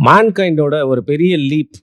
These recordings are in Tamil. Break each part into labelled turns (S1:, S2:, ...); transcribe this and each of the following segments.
S1: மேன்கைண்டோட ஒரு பெரிய லீப்,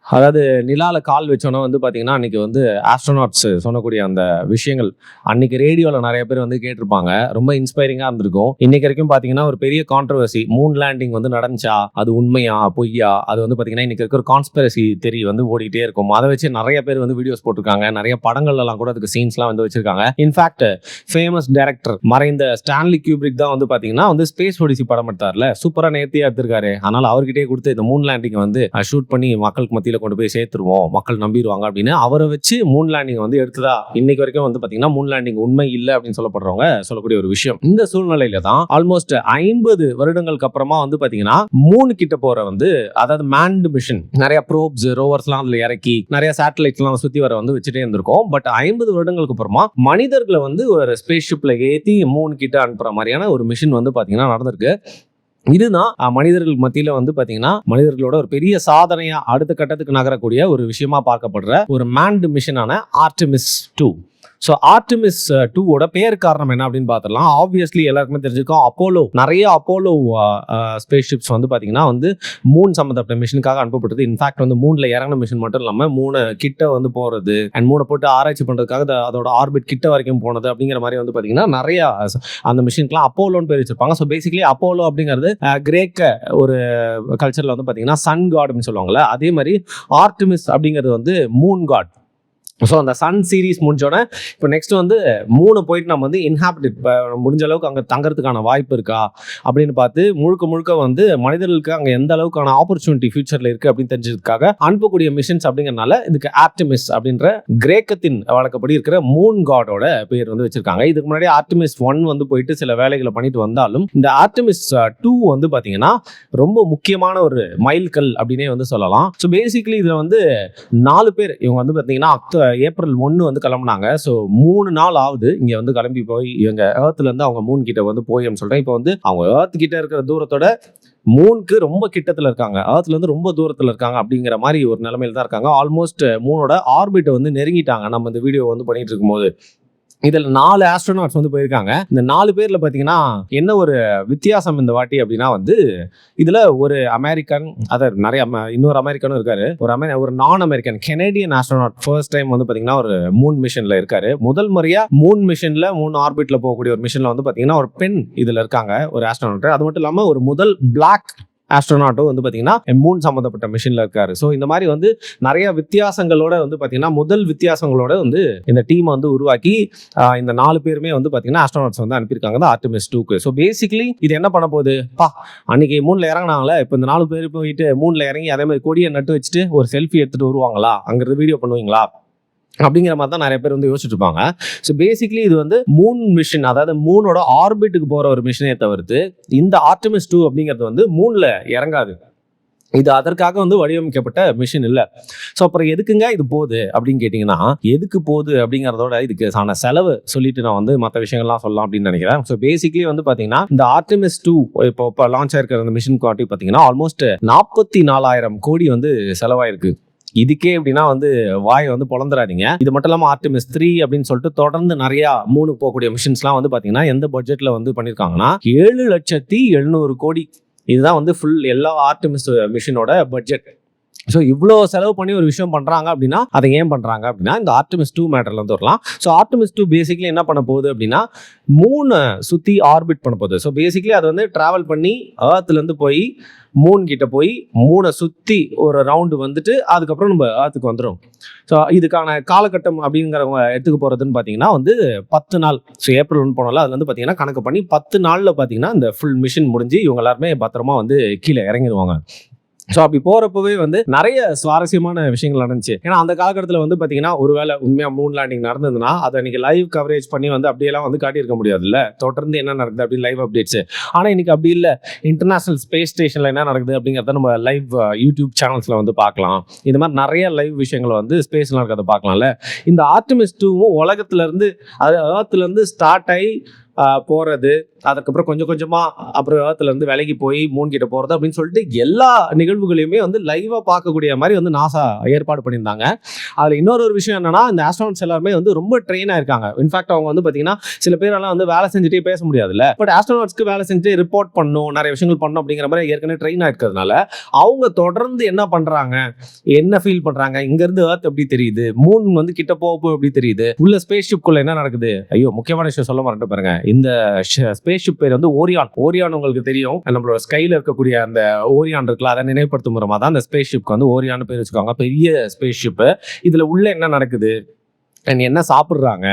S1: அதாவது நிலாவில் கால் வச்சோன்னா வந்து பார்த்தீங்கன்னா அன்றைக்கி வந்து ஆஸ்ட்ரோனாட்ஸ் சொல்லக்கூடிய அந்த விஷயங்கள் அன்றைக்கி ரேடியோவில் நிறைய பேர் வந்து கேட்டிருப்பாங்க. ரொம்ப இன்ஸ்பைரிங்காக இருந்திருக்கும். இன்றைக்கி வரைக்கும் பார்த்தீங்கன்னா ஒரு பெரிய கான்ட்ரவர்சி, மூன் லேண்டிங் வந்து நடந்துச்சா, அது உண்மையா பொய்யா, அது வந்து பார்த்தீங்கன்னா இன்றைக்கி இருக்கிற கான்ஸ்பிரசி தெரி வந்து ஓடிட்டே இருக்கும். அதை வச்சு நிறைய பேர் வந்து வீடியோஸ் போட்டிருக்காங்க. நிறைய படங்கள்லாம் கூட அதுக்கு சீன்ஸ்லாம் வந்து வச்சிருக்காங்க. இன்ஃபேக்ட் ஃபேமஸ் டைரக்டர் மறைந்த ஸ்டான்லி கியூப்ரிக் தான் வந்து பார்த்தீங்கன்னா வந்து ஸ்பேஸ் ஒடிசி படம் எடுத்தார்ல, சூப்பராக நேர்த்தியாக எடுத்திருக்காரு. அதனால் அவர்கிட்டே கொடுத்து இந்த மூன் லேண்டிங் வந்து ஷூட் பண்ணி மக்களுக்கு மத்தியில் கொண்டு போய் சேர்த்துருவோம், மக்கள் நம்பிடுவாங்க அப்படின்னு அவரை வச்சு மூன் லேண்டிங் வந்து எடுத்ததா இன்னைக்கு வரைக்கும் வந்து பாத்தீங்கன்னா மூன் லேண்டிங் உண்மை இல்லை அப்படின்னு சொல்லப்படுறவங்க சொல்லக்கூடிய ஒரு விஷயம். இந்த சூழ்நிலையில தான் ஆல்மோஸ்ட் 50 வருடங்களுக்கு அப்புறமா வந்து பாத்தீங்கன்னா மூணு கிட்ட போற வந்து, அதாவது மேன்டு மிஷன், நிறைய ப்ரோப்ஸ் ரோவர்ஸ்லாம் அதுல இறக்கி நிறைய சேட்டலைட்ஸ்லாம் சுத்தி வர வந்து வச்சுட்டே இருந்திருக்கும். பட் 50 வருடங்களுக்கு அப்புறமா மனிதர்களை வந்து ஒரு ஸ்பேஸ் ஷிப்ல ஏத்தி மூணு கிட்ட அனுப்புற மாதிரியான ஒரு மிஷன் வந்து பாத்தீங்கன்னா நடந்திருக்கு. இதுதான் மனிதர்கள் மத்தியில வந்து பாத்தீங்கன்னா மனிதர்களோட ஒரு பெரிய சாதனையா அடுத்த கட்டத்துக்கு நகரக்கூடிய ஒரு விஷயமா பார்க்கப்படுற ஒரு மேன்டு மிஷனான ஆர்டெமிஸ் 2. ஸோ ஆர்டெமிஸ் 2ஓட பேர் காரணம் என்ன அப்படின்னு பார்த்துடலாம். ஆப்வியஸ்லி எல்லாருக்குமே தெரிஞ்சிருக்கோம், அப்போலோ, நிறைய அப்போலோ ஸ்பேஸ் ஷிப்ஸ் வந்து பார்த்தீங்கன்னா வந்து மூன் சம்மந்தப்பட்ட மிஷனுக்காக அனுப்பப்பட்டது. இன்ஃபேக்ட் வந்து மூணில் இறங்கின மிஷன் மட்டும் இல்லாமல் மூணு கிட்ட வந்து போகிறது அண்ட் மூணை போட்டு ஆராய்ச்சி பண்ணுறதுக்காக அதோட ஆர்பிட் கிட்ட வரைக்கும் போனது அப்படிங்கிற மாதிரி வந்து பார்த்தீங்கன்னா நிறைய அந்த மிஷினுக்குலாம் அப்போலோன்னு பேர் வச்சிருப்பாங்க. ஸோ பேசிக்கலி அப்போலோ அப்படிங்கிறது கிரேக்க ஒரு கல்ச்சரில் வந்து பார்த்தீங்கன்னா சன் காட் அப்படின்னு சொல்லுவாங்கல்ல, அதே மாதிரி ஆர்டெமிஸ் அப்படிங்கிறது வந்து மூன் காட். ஸோ அந்த சன் சீரீஸ் முடிஞ்சோடனே இப்போ நெக்ஸ்ட் வந்து மூணு போயிட்டு நம்ம வந்து இன்ஹாபிட்டட் முடிஞ்ச அளவுக்கு அங்கே தங்கறதுக்கான வாய்ப்பு இருக்கா அப்படின்னு பார்த்து முழுக்க வந்து மனிதர்களுக்கு அங்கே எந்த அளவுக்கான ஆப்பர்ச்சுனிட்டி ஃபியூச்சரில் இருக்குது அப்படின்னு தெரிஞ்சதுக்காக அனுப்பக்கூடிய மிஷன்ஸ் அப்படிங்கிறனால இதுக்கு ஆர்டெமிஸ் அப்படின்ற கிரேக்கத்தின் வழக்கப்படி இருக்கிற மூன் காடோட பேர் வந்து வச்சிருக்காங்க. இதுக்கு முன்னாடி ஆர்டெமிஸ் 1 வந்து போயிட்டு சில வேலைகளை பண்ணிட்டு வந்தாலும் இந்த ஆர்டெமிஸ் 2 வந்து பார்த்தீங்கன்னா ரொம்ப முக்கியமான ஒரு மைல்கல் அப்படின்னே வந்து சொல்லலாம். ஸோ பேசிக்கலி இதில் வந்து 4 பேர் இவங்க வந்து பார்த்தீங்கன்னா ஏப்ரல் 1 வந்து கிளம்புனாங்க. ஸோ 3 நாள் ஆகுது இங்க வந்து கிளம்பி போய் இவங்க ஏர்த்ல இருந்து அவங்க மூன் கிட்ட வந்து போய் சொல்றேன். இப்போ வந்து அவங்க ஏர்த் கிட்ட இருக்கிற தூரத்தோட மூனுக்கு ரொம்ப கிட்டத்துல இருக்காங்க, ஏர்த்ல இருந்து ரொம்ப தூரத்துல இருக்காங்க அப்படிங்கிற மாதிரி ஒரு நிலைமையில தான் இருக்காங்க. ஆல்மோஸ்ட் மூனோட ஆர்பிட் வந்து நெருங்கிட்டாங்க நம்ம இந்த வீடியோ வந்து பண்ணிட்டு இருக்கும்போது. இதில் 4 ஆஸ்ட்ரோனாட்ஸ் வந்து போயிருக்காங்க. இந்த 4 பேர்ல பார்த்தீங்கன்னா என்ன ஒரு வித்தியாசம் இந்த வாட்டி அப்படின்னா வந்து இதில் ஒரு அமெரிக்கன், அதர் நிறைய இன்னொரு அமெரிக்கனும் இருக்காரு, ஒரு நான் American Canadian astronaut first time வந்து பார்த்தீங்கன்னா ஒரு மூன் மிஷன்ல இருக்காரு. முதல் முறையா மூன் மிஷன்ல மூன் ஆர்பிட்ல போகக்கூடிய ஒரு மிஷன்ல வந்து பார்த்தீங்கன்னா ஒரு பெண் இதில் இருக்காங்க, ஒரு ஆஸ்ட்ரோனாட். அது மட்டும் இல்லாமல் ஒரு முதல் பிளாக் ஆஸ்ட்ரோனாட்டும் வந்து பார்த்தீங்கன்னா மூன் சம்மந்தப்பட்ட மிஷினில் இருக்காரு. ஸோ இந்த மாதிரி வந்து நிறைய வித்தியாசங்களோட வந்து பார்த்தீங்கன்னா முதல் வித்தியாசங்களோட வந்து இந்த டீமை வந்து உருவாக்கி இந்த 4 பேருமே வந்து பார்த்தீங்கன்னா ஆஸ்ட்ரோனாட்ஸ் வந்து அனுப்பியிருக்காங்க தான் ஆர்டெமிஸ் 2க்கு. ஸோ பேசிக்கலி இது என்ன பண்ண போகுது, அன்னைக்கு மூணில் இறங்கினாங்களே, இப்போ இந்த 4 பேர் போயிட்டு மூணில் இறங்கி அதே மாதிரி கொடியை நட்டு வச்சுட்டு ஒரு செல்ஃபி எடுத்துட்டு வருவாங்களா, அங்கிருந்து வீடியோ பண்ணுவீங்களா அப்படிங்கிற மாதிரி தான் நிறைய பேர் வந்து யோசிச்சுட்டு இருப்பாங்க. ஸோ பேசிக்கலி இது வந்து மூன் மிஷன், அதாவது மூனோட ஆர்பிட்டுக்கு போகிற ஒரு மிஷனே தவிர்த்து இந்த ஆர்டெமிஸ் 2 அப்படிங்கிறது வந்து மூணில் இறங்காது. இது அதற்காக வந்து வடிவமைக்கப்பட்ட மிஷின் இல்லை. ஸோ அப்புறம் எதுக்குங்க இது போகுது அப்படின்னு கேட்டிங்கன்னா, எதுக்கு போகுது அப்படிங்கிறதோட இதுக்கு ஆன செலவு சொல்லிட்டு நான் வந்து மற்ற விஷயங்கள்லாம் சொல்லலாம் அப்படின்னு நினைக்கிறேன். ஸோ பேசிக்கலி வந்து பார்த்தீங்கன்னா இந்த ஆர்டெமிஸ் 2 இப்போ லான்ச் ஆயிருக்கிற அந்த மிஷின் காட்டி பார்த்தீங்கன்னா ஆல்மோஸ்ட் 44,000 கோடி வந்து செலவாயிருக்கு. இதுக்கே எப்படின்னா வந்து வாய் வந்து பொழந்துடாதீங்க. இது மட்டும் இல்லாமல் ஆர்டெமிஸ் 3 அப்படின்னு சொல்லிட்டு தொடர்ந்து நிறைய மூணுக்கு போகக்கூடிய மிஷின்ஸ்லாம் வந்து பார்த்தீங்கன்னா எந்த பட்ஜெட்ல வந்து பண்ணியிருக்காங்கன்னா 7,700,000 கோடி. இதுதான் வந்து ஃபுல் எல்லா ஆர்டெமிஸ் மிஷினோட பட்ஜெட். ஸோ இவ்வளோ செலவு பண்ணி ஒரு விஷயம் பண்ணுறாங்க அப்படின்னா அதை ஏன் பண்ணுறாங்க அப்படின்னா இந்த ஆர்டெமிஸ் 2 மேட்டர்ல வந்து வரலாம். ஸோ ஆர்டெமிஸ் 2 பேசிக்கலி என்ன பண்ண போகுது அப்படின்னா மூணு சுற்றி ஆர்பிட் பண்ண போகுது. ஸோ பேசிக்கலி அது வந்து ட்ராவல் பண்ணி ஏர்த்லேருந்து போய் மூன் கிட்ட போய் மூணை சுற்றி ஒரு ரவுண்டு வந்துட்டு அதுக்கப்புறம் நம்ம ஏர்த்துக்கு வந்துடும். ஸோ இதுக்கான காலகட்டம் அப்படிங்கிறவங்க எடுத்துக்க போகிறதுன்னு பார்த்தீங்கன்னா வந்து 10 நாள். ஸோ ஏப்ரல் 1 போனால அதில் வந்து பார்த்தீங்கன்னா கணக்கு பண்ணி 10 நாளில் பார்த்தீங்கன்னா இந்த ஃபுல் மிஷின் முடிஞ்சு இவங்க எல்லாருமே பத்திரமா வந்து கீழே இறங்கிடுவாங்க. ஸோ அப்படி போகிறப்பவே வந்து நிறைய சுவாரஸ்யமான விஷயங்கள் நடந்துச்சு. ஏன்னா அந்த காலகட்டத்தில் வந்து பார்த்தீங்கன்னா ஒருவேளை உண்மையாக மூன் லேண்டிங் நடந்ததுன்னா அதை இன்னைக்கு லைவ் கவரேஜ் பண்ணி வந்து அப்படியெல்லாம் வந்து காட்டியிருக்க முடியாதுல்ல, தொடர்ந்து என்ன நடக்குது அப்படின்னு லைவ் அப்டேட்ஸ். ஆனால் இன்னைக்கு அப்படி இல்லை, இன்டர்நேஷனல் ஸ்பேஸ் ஸ்டேஷனில் என்ன நடக்குது அப்படிங்கிறத நம்ம லைவ் யூடியூப் சேனல்ஸில் வந்து பார்க்கலாம். இந்த மாதிரி நிறைய லைவ் விஷயங்களை வந்து ஸ்பேஸில் இருக்கிறத பார்க்கலாம்ல. இந்த ஆர்டெமிஸ் 2வும் உலகத்துலேருந்து, அது ஏர்த்துலேருந்து ஸ்டார்ட் ஆகி போகிறது, அதுக்கப்புறம் கொஞ்சம் கொஞ்சமாக அப்புறம் ஏர்த்துலேருந்து விலகி போய் மூன் கிட்ட போகிறது அப்படின்னு சொல்லிட்டு எல்லா நிகழ்வுகளையுமே வந்து லைவாக பார்க்கக்கூடிய மாதிரி வந்து நாசா ஏற்பாடு பண்ணியிருந்தாங்க. அதில் இன்னொரு விஷயம் என்னன்னா, இந்த ஆஸ்ட்ரோனட்ஸ் எல்லாருமே வந்து ரொம்ப ட்ரெயின் ஆயிருக்காங்க. இன்ஃபேக்ட் அவங்க வந்து பார்த்தீங்கன்னா சில பேரெல்லாம் வந்து வேலை செஞ்சுட்டே பேச முடியாதுல்ல, பட் ஆஸ்ட்ரோனட்ஸ்க்கு வேலை செஞ்சுட்டு ரிப்போர்ட் பண்ணணும், நிறைய விஷயங்கள் பண்ணணும் அப்படிங்கிற மாதிரி ஏற்கனவே ட்ரெயின் ஆயிருக்கிறதுனால அவங்க தொடர்ந்து என்ன பண்றாங்க, என்ன ஃபீல் பண்றாங்க, இங்க இருந்து எர்த் எப்படி தெரியுது, மூன் வந்து கிட்ட போக எப்படி தெரியுது, உள்ள ஸ்பேஸ் ஷிப்குள்ள என்ன நடக்குது. ஐயோ, முக்கியமான விஷயம் சொல்ல மாட்டேன் பாருங்க. இந்த ஸ்பேஸ் ஷிப் பேர் வந்து ஓரியான். ஓரியான் உங்களுக்கு தெரியும், நம்மளோட ஸ்கைல இருக்கக்கூடிய அந்த ஓரியான் இருக்குல்ல, அதை நினைவுபடுத்தும் மூலமா தான் அந்த ஸ்பேஸ் ஷிப்க்கு வந்து ஓரியான் பேர் வச்சுக்காங்க. பெரிய ஸ்பேஸ் ஷிப். இதுல உள்ள என்ன நடக்குது, என்ன சாப்பிட்றாங்க,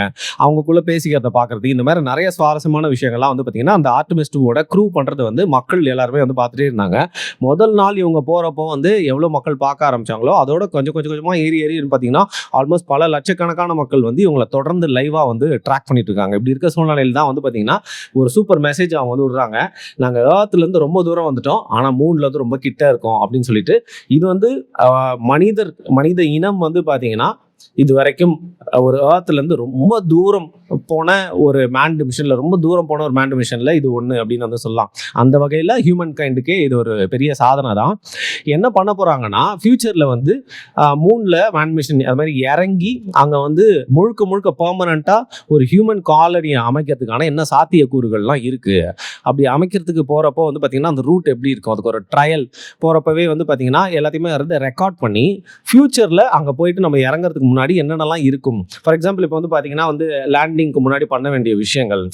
S1: அவங்களுக்குள்ள பேசிக்கிறத பார்க்கறது, இந்த மாதிரி நிறைய சுவாரஸ்யமான விஷயங்கள்லாம் வந்து பார்த்தீங்கன்னா அந்த ஆர்டெமிஸ் 2வோட க்ரூ பண்ணுறது வந்து மக்கள் எல்லாருமே வந்து பார்த்துட்டே இருந்தாங்க. முதல் நாள் இவங்க போகிறப்போ வந்து எவ்வளோ மக்கள் பார்க்க ஆரம்பிச்சாங்களோ அதோட கொஞ்சம் கொஞ்சமாக ஏறி பார்த்தீங்கன்னா ஆல்மோஸ்ட் பல லட்சக்கணக்கான மக்கள் வந்து இவங்களை தொடர்ந்து லைவாக வந்து ட்ராக் பண்ணிட்டு இருக்காங்க. இப்படி இருக்க சூழ்நிலையில் தான் வந்து பார்த்தீங்கன்னா ஒரு சூப்பர் மெசேஜ் அவங்க வந்து விடுறாங்க. நாங்கள் ஏர்த்துலேருந்து ரொம்ப தூரம் வந்துட்டோம், ஆனால் மூணில் வந்து ரொம்ப கிட்ட இருக்கோம் அப்படின்னு சொல்லிட்டு. இது வந்து மனித இனம் வந்து பார்த்தீங்கன்னா இது வரைக்கும் ஒரு ஏர்த்லேருந்து ரொம்ப தூரம் போன ஒரு மேன்டு மிஷனில், ரொம்ப தூரம் போன ஒரு மேன்டு மிஷனில் இது ஒன்று அப்படின்னு வந்து சொல்லலாம். அந்த வகையில் ஹியூமன் கைண்டுக்கே இது ஒரு பெரிய சாதனை தான். என்ன பண்ண போகிறாங்கன்னா ஃபியூச்சரில் வந்து மூணில் மேன் மிஷன் அது மாதிரி இறங்கி அங்கே வந்து முழுக்க பெர்மனண்ட்டாக ஒரு ஹியூமன் காலனியை அமைக்கிறதுக்கான என்ன சாத்தியக்கூறுகள்லாம் இருக்குது. அப்படி அமைக்கிறதுக்கு போகிறப்போ வந்து பார்த்திங்கன்னா அந்த ரூட் எப்படி இருக்கும், அதுக்கு ஒரு ட்ரையல் போகிறப்பவே வந்து பார்த்திங்கன்னா எல்லாத்தையுமே வந்து ரெக்கார்ட் பண்ணி ஃபியூச்சரில் அங்கே போயிட்டு நம்ம இறங்குறதுக்கு முன்னாடி என்னென்னலாம் இருக்கும். ஃபார் எக்ஸாம்பிள் இப்போ வந்து பார்த்தீங்கன்னா வந்து லேண்டிங்க்கு முன்னாடி பண்ண வேண்டிய விஷயங்கள்,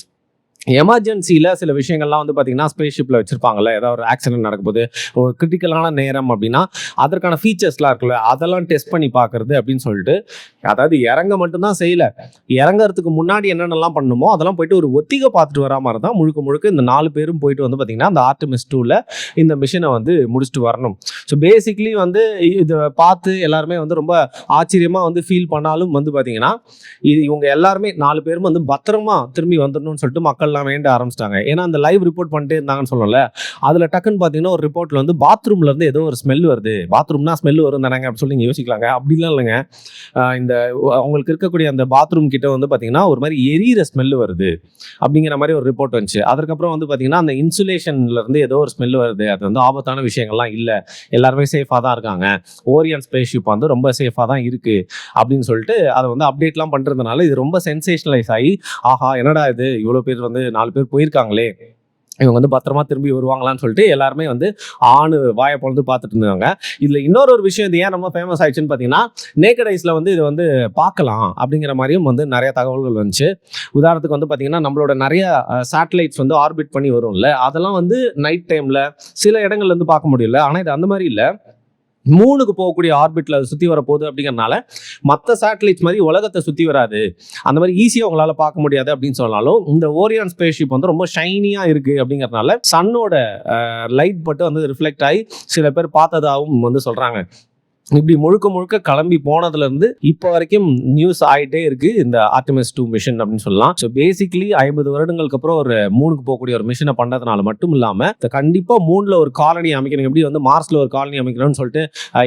S1: எமர்ஜென்சியில் சில விஷயங்கள்லாம் வந்து பார்த்தீங்கன்னா ஸ்பேஸ் ஷிப்பில் வச்சுருப்பாங்கல்ல, ஏதாவது ஒரு ஆக்சிடென்ட் நடக்கும்போது ஒரு கிரிட்டிக்கலான நேரம் அப்படின்னா அதற்கான ஃபீச்சர்ஸ்லாம் இருக்குல்ல, அதெல்லாம் டெஸ்ட் பண்ணி பார்க்குறது அப்படின்னு சொல்லிட்டு. அதாவது இறங்க மட்டும்தான் செய்யலை, இறங்கிறதுக்கு முன்னாடி என்னென்னலாம் பண்ணணுமோ அதெல்லாம் போயிட்டு ஒரு ஒத்திகை பார்த்துட்டு வரா மாதிரி தான் முழுக்க இந்த 4 பேரும் போயிட்டு வந்து பார்த்திங்கன்னா அந்த ஆர்டெமிஸ் 2ல இந்த மிஷனை வந்து முடிச்சுட்டு வரணும். ஸோ பேசிக்லி வந்து இதை பார்த்து எல்லாருமே வந்து ரொம்ப ஆச்சரியமாக வந்து ஃபீல் பண்ணாலும் வந்து பார்த்திங்கன்னா இவங்க எல்லாருமே 4 பேரும் வந்து பத்திரமா திரும்பி வந்துடணும்னு சொல்லிட்டு மக்கள்லாம் வேண்ட ஆரம்பிச்சிட்டாங்க. ஏன்னா அந்த லைவ் ரிப்போர்ட் பண்ணிட்டே இருந்தாங்கன்னு சொல்லல, அதில் டக்குன்னு பார்த்தீங்கன்னா ஒரு ரிப்போர்ட்டில் வந்து பாத்ரூம்ல இருந்து ஏதோ ஒரு ஸ்மெல் வருது, பாத்ரூம்னா ஸ்மெல் வரும் தானங்க அப்படின்னு சொல்லி நீங்கள் யோசிக்கலாங்க. அப்படிலாம் இல்லைங்க. இந்த அவங்களுக்கு இருக்கக்கூடிய அந்த பாத்ரூம் கிட்ட வந்து பார்த்தீங்கன்னா ஒரு மாதிரி எரியிற ஸ்மெல் வருது அப்படிங்கிற மாதிரி ஒரு ரிப்போர்ட் வந்துச்சு. அதுக்கப்புறம் வந்து பார்த்தீங்கன்னா அந்த இன்சுலேஷன்ல இருந்து ஏதோ ஒரு ஸ்மெல் வருது, அது வந்து ஆபத்தான விஷயங்கள்லாம் இல்லை, எல்லாருமே சேஃபாக தான் இருக்காங்க, ஓரியன் ஸ்பேஸ் ஷிப் வந்து ரொம்ப சேஃபாக தான் இருக்குது அப்படின்னு சொல்லிட்டு அதை வந்து அப்டேட்லாம் பண்ணுறதுனால இது ரொம்ப சென்சேஷனலைஸ் ஆகி, ஆஹா என்னடா இது இவ்வளோ பேர் வந்து 4 பேர் போயிருக்காங்களே, இவங்க வந்து பத்திரமா திரும்பி வருவாங்களான்னு சொல்லிட்டு எல்லாருமே வந்து வாயை பொழுது பார்த்துட்டு இருந்தாங்க. இதில் இன்னொரு விஷயம், இது ஏன் ரொம்ப ஃபேமஸ் ஆயிடுச்சுன்னு பார்த்தீங்கன்னா நேக்கட் ஐஸில் வந்து இது வந்து பார்க்கலாம் அப்படிங்கிற மாதிரியும் வந்து நிறைய தகவல்கள் வந்துச்சு. உதாரணத்துக்கு வந்து பார்த்தீங்கன்னா நம்மளோட நிறைய சேட்டலைட்ஸ் வந்து ஆர்பிட் பண்ணி வரும்ல, அதெல்லாம் வந்து நைட் டைமில் சில இடங்கள்ல இருந்து பார்க்க முடியல. ஆனால் இது அந்த மாதிரி இல்லை, மூணுக்கு போகக்கூடிய ஆர்பிட்ல சுற்றி வர போகுது அப்படிங்கிறனால மற்ற சேட்டலைட்ஸ் மாதிரி உலகத்தை சுற்றி வராது, அந்த மாதிரி ஈஸியாக உங்களால் பார்க்க முடியாது அப்படின்னு சொன்னாலும் இந்த ஓரியான் ஸ்பேஸ் ஷிப் வந்து ரொம்ப ஷைனியாக இருக்குது அப்படிங்கிறதுனால சன்னோட லைட் பட்டு வந்து ரிஃப்ளெக்ட் ஆகி சில பேர் பார்த்ததாகவும் வந்து சொல்கிறாங்க. இப்படி முழுக்க கிளம்பி போனதுலேருந்து இப்போ வரைக்கும் நியூஸ் ஆகிட்டே இருக்குது இந்த ஆர்டெமிஸ் 2 மிஷன் அப்படின்னு சொல்லலாம். ஸோ பேசிக்லி 50 வருடங்களுக்கு அப்புறம் ஒரு மூணுக்கு போகக்கூடிய ஒரு மிஷனை பண்ணதுனால மட்டும் இல்லாமல் கண்டிப்பாக மூணில் ஒரு காலனி அமைக்கணும், எப்படி வந்து மார்ஸில் ஒரு காலனி அமைக்கணும்னு சொல்லிட்டு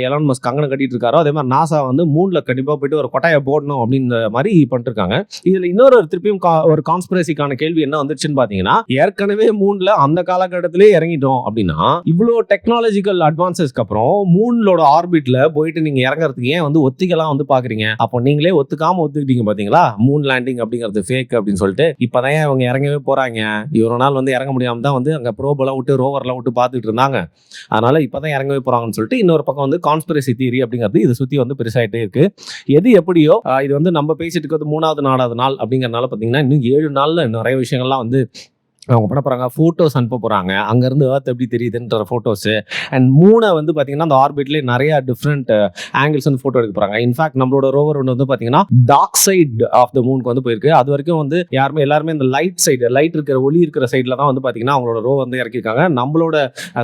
S1: எலான் மஸ்க் கங்கணம் கட்டிட்டு இருக்காரோ, அதே மாதிரி நாசா வந்து மூணில் கண்டிப்பாக போயிட்டு ஒரு கொட்டாயை போடணும் அப்படின்ற மாதிரி பண்ணிட்டு இருக்காங்க. இதில் இன்னொரு திருப்பியும் ஒரு கான்ஸ்பிரசிக்கான கேள்வி என்ன வந்துச்சுன்னு பார்த்தீங்கன்னா, ஏற்கனவே மூணில் அந்த காலகட்டத்திலே இறங்கிட்டோம் அப்படின்னா இவ்வளோ டெக்னாலஜிக்கல் அட்வான்சஸ்க்கு அப்புறம் மூணோட ஆர்பிட்ல போயிட்டு நீங்க இறங்குறதுக்கு ஏன் வந்து ஒத்திக்கலாம் வந்து பாக்குறீங்க, அப்போ நீங்களே ஒத்துக்கிட்டீங்க பாத்தீங்களா, மூன் லேண்டிங் அப்படிங்கிறது ஃபேக் அப்படின்னு சொல்லிட்டு. இப்பதான் அவங்க இறங்கவே போறாங்க, இவ்வளவு நாள் வந்து இறங்க முடியாம தான் வந்து அங்க ப்ரோபெல்லாம் விட்டு ரோவர்லாம் விட்டு பார்த்துட்டு இருந்தாங்க, அதனால இப்பதான் இறங்கவே போறாங்கன்னு சொல்லிட்டு இன்னொரு பக்கம் வந்து கான்ஸ்பிரசி தியரி அப்படிங்கிறது இது சுத்தி வந்து பெருசாயிட்டே இருக்கு. எது எப்படியோ இது வந்து நம்ம பேசிட்டு இருக்கிறது 3வது 4வது நாள் அப்படிங்கறதுனால பாத்தீங்கன்னா இன்னும் 7 நாள்ல நிறைய விஷயங்கள்லாம் வந்து அவங்க பண்ண போகிறாங்க. ஃபோட்டோஸ் அனுப்ப போகிறாங்க, அங்கேருந்து ஏர்த் எப்படி தெரியுதுன்ற ஃபோட்டோஸு. அண்ட் மூணை வந்து பார்த்தீங்கன்னா அந்த ஆர்பிட்லேயே நிறையா டிஃப்ரெண்ட் ஆங்கிள்ஸ் வந்து ஃபோட்டோ எடுக்க போகிறாங்க. இன்ஃபேக்ட் நம்மளோட ரோவர் ஒன்று வந்து பார்த்தீங்கன்னா டார்க் சைடு ஆஃப் த மூனுக்கு வந்து போயிருக்கு. அது வரைக்கும் வந்து எல்லாருமே இந்த லைட் இருக்கிற ஒளி இருக்கிற சைடில் தான் வந்து பார்த்தீங்கன்னா அவங்களோட ரோவர் வந்து இறக்கிருக்காங்க. நம்மளோட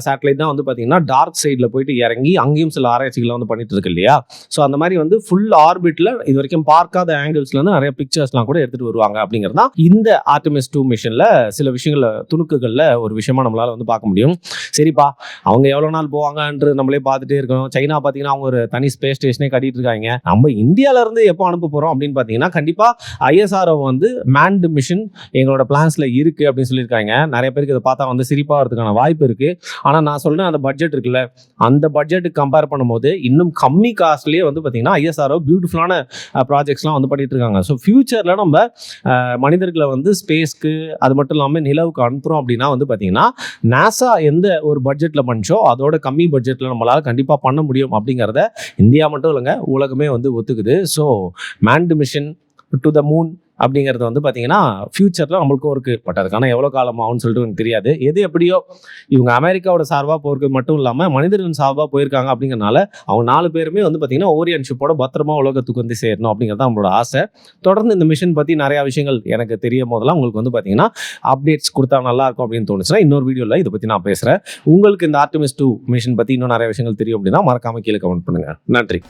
S1: சேட்டலைட் தான் வந்து பார்த்தீங்கன்னா டார்க் சைடில் போயிட்டு இறங்கி அங்கேயும் சில ஆராய்ச்சிகளை வந்து பண்ணிட்டு இருக்கு இல்லையா. ஸோ அந்த மாதிரி வந்து ஃபுல் ஆர்பிட்டில் இது வரைக்கும் பார்க்காத ஆங்கிள்ஸ்ல வந்து நிறைய பிக்சர்ஸ்லாம் கூட எடுத்துகிட்டு வருவாங்க அப்படிங்கிறது தான் இந்த ஆர்டெமிஸ் 2 மிஷனில் சில விஷயம் விஷயங்கள துணுக்குகளில் ஒரு விஷயமா நம்மளால் வந்து பார்க்க முடியும். சரிப்பா, அவங்க எவ்வளோ நாள் போவாங்கன்றது நம்மளே பார்த்துட்டே இருக்கணும். சைனா பார்த்தீங்கன்னா அவங்க ஒரு தனி ஸ்பேஸ் ஸ்டேஷனே கட்டிட்டு இருக்காங்க. நம்ம இந்தியாவிலேருந்து எப்போ அனுப்ப போகிறோம் அப்படின்னு பார்த்தீங்கன்னா, கண்டிப்பாக ஐஎஸ்ஆர்ஓ வந்து மேன்டு மிஷன் எங்களோட பிளான்ஸில் இருக்குது அப்படின்னு சொல்லியிருக்காங்க. நிறைய பேருக்கு இதை பார்த்தா வந்து சிரிப்பாக வரதுக்கான வாய்ப்பு இருக்குது. ஆனால் நான் சொல்கிறேன், அந்த பட்ஜெட் இருக்குல்ல, அந்த பட்ஜெட்டுக்கு கம்பேர் பண்ணும்போது இன்னும் கம்மி காஸ்ட்லேயே வந்து பார்த்தீங்கன்னா ஐஎஸ்ஆர்ஓ பியூட்டிஃபுல்லான ப்ராஜெக்ட்ஸ்லாம் வந்து பண்ணிட்டு இருக்காங்க. ஸோ ஃபியூச்சரில் நம்ம மனிதர்களை வந்து ஸ்பேஸ்க்கு, அது மட்டும் இல்லாமல் நிலவுக்கு அனுப்புகிறோம் அப்படின்னா வந்து பார்த்தீங்கன்னா, நாசா எந்த ஒரு பட்ஜெட்டில் பண்ணிச்சோ அதோட கம்மி பட்ஜெட்டில் நம்மளால் கண்டிப்பாக பண்ண முடியும் அப்படிங்கிறத இந்தியா மட்டும் இல்லைங்க, உலகமே வந்து ஒத்துக்குது. So manned mission to the moon அப்படிங்கிறது வந்து பார்த்தீங்கன்னா ஃபியூச்சரில் நம்மளுக்கும் இருக்குது. பட் அதுக்கான எவ்வளோ காலம் ஆகும்னு சொல்லிட்டு எனக்கு தெரியாது. எது எப்படியோ இவங்க அமெரிக்காவோட சார்பாக போகிறது மட்டும் இல்லாமல் மனிதர்களின் சார்பாக போயிருக்காங்க அப்படிங்கிறனால அவங்க 4 பேருமே வந்து பார்த்தீங்கன்னா ஓரியன் ஷிப்போட பத்திரமா உலகத்துக்கு வந்து சேரணும் அப்படிங்கிறது தான் நம்மளோட ஆசை. தொடர்ந்து இந்த மிஷன் பற்றி நிறையா விஷயங்கள் எனக்கு தெரியும் போதெல்லாம் உங்களுக்கு வந்து பார்த்தீங்கன்னா அப்டேட்ஸ் கொடுத்தா நல்லாயிருக்கும் அப்படின்னு தோணுச்சுன்னா இன்னொரு வீடியோவில் இதை பற்றி நான் பேசுகிறேன். உங்களுக்கு இந்த ஆர்டெமிஸ் 2 மிஷன் பற்றி இன்னும் நிறைய விஷயங்கள் தெரியும் அப்படின்னா மறக்காமல் கீழே கமெண்ட் பண்ணுங்கள். நன்றி.